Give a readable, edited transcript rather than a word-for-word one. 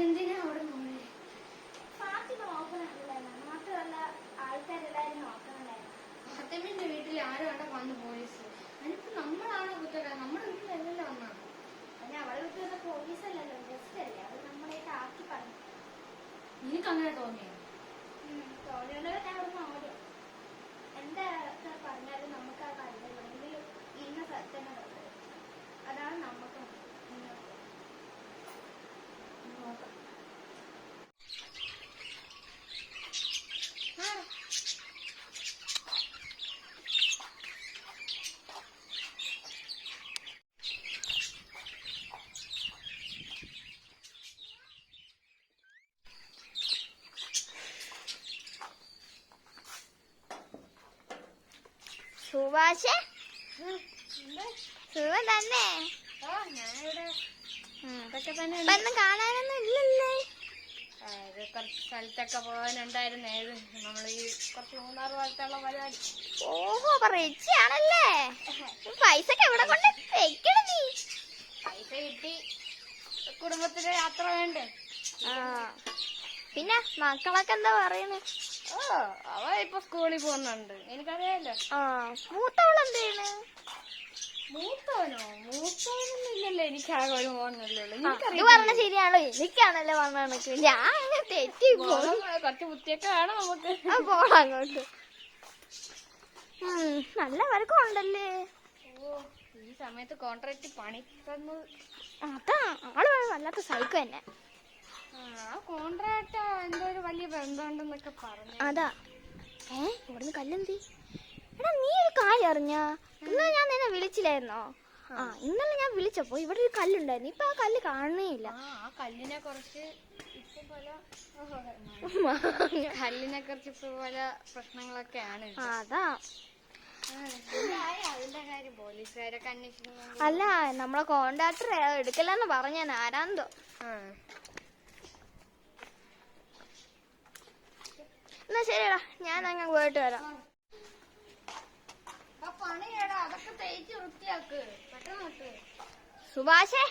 എന്തിനാ അവിടെ നോക്കണേ? ഫാത്തിമ നോക്കണല്ലോ, മാത്രമല്ല ആൾക്കാരെല്ലാരും നോക്കണല്ലായിരുന്നു. ഫാത്തിമിന്റെ വീട്ടിൽ ആരും അവിടെ വന്ന് പോലീസ്. അതിനിപ്പോ നമ്മളാണ് കുറ്റക്കാരൻ, നമ്മുടെ വീട്ടിലല്ലല്ലോ വന്നാണ്. പിന്നെ അവളെ വീട്ടിൽ പോലീസല്ലല്ലോ, ജസ്റ്റ് അല്ലേ, അത് നമ്മളായിട്ട് ആക്കി പറഞ്ഞു. നിനക്ക് അങ്ങനെ തോന്നിയോ? തോന്നിയോണ്ട് ഞാൻ അവിടെ ഓടി. എന്താ പറഞ്ഞാലും നമുക്ക് ആ കണ്ടെങ്കിൽ ഇന്ന സ്ഥലത്ത് തന്നെ കണ്ടത്. അതാണ് നമുക്ക് നോക്കാം. സുഭാഷേ, സുഖം തന്നെ? ഒന്നും കാണാനൊന്നും ഇല്ലല്ലേ? കുറച്ച് സ്ഥലത്തൊക്കെ പോകാനുണ്ടായിരുന്നേ, നമ്മൾ ഈ കുറച്ച് 3-6 ഭാഗത്തുള്ള പരിപാടി. ഓഹോ, അപ്പൊ റിച്ച് ആണല്ലേ? പൈസ ഒക്കെ എവിടെ കൊണ്ട് വെക്കണം നീ? പൈസ കിട്ടി കുടുംബത്തിന് യാത്ര വേണ്ടേ? പിന്നെ മക്കളൊക്കെ എന്താ പറയുന്നു? അവ ഇപ്പൊ സ്കൂളിൽ പോകുന്നുണ്ട്, എനിക്കറിയാലോ. മൂത്തവളെന്താണ്? മൂത്തവനൊന്നും ഇല്ലല്ലോ, എനിക്കാകെ ഒരു മോനല്ലേ. ഇത് പറഞ്ഞ ശരിയാണോ? എനിക്കാണല്ലോ പറഞ്ഞ ഞാൻ തെറ്റി പോകും. കുറച്ച് ബുദ്ധിയൊക്കെ വേണം നമുക്ക്. പോണം അങ്ങോട്ട്. നല്ല വർക്കുണ്ടല്ലേ? ഈ സമയത്ത് കോൺട്രാക്ട് പണി തന്നു. അതാ ആള് വല്ലാത്ത സൈക്കോ തന്നെ. കോൺട്രാക്ട് എന്തോ ഒരു വലിയ ബന്ധമുണ്ടെന്നൊക്കെ പറഞ്ഞു. അതാ. ഇവിടുന്ന് കല്ലെന്തി? എടാ, നീ ഒരു കാര്യം അറിഞ്ഞാ? ഇന്നലെ ഞാൻ നിന്നെ വിളിച്ചില്ലായിരുന്നോ? ഇന്നലെ ഞാൻ വിളിച്ചപ്പോ ഇവിടെ ഒരു കല്ലുണ്ടായിരുന്നു. ഇപ്പൊ ആ കല്ല് കാണുന്നേ ഇല്ല. ആ കല്ലിനെ കുറിച്ച് ഇപ്പൊ പല പ്രശ്നങ്ങളൊക്കെയാണ്. അതാ. അതിന്റെ കാര്യം പോലീസുകാരൊക്കെ അന്വേഷിക്കുന്നു. അല്ല, നമ്മളെ കോൺട്രാക്ടർ എടുക്കലെന്ന് പറഞ്ഞ ആരാന്തോ. എന്നാ ശരിയടാ, ഞാൻ അങ്ങ് പോയിട്ട് വരാം. പണിയേടാ, അതൊക്കെ തേച്ച് വൃത്തിയാക്ക് പെട്ടെന്ന്. സുഭാഷേ,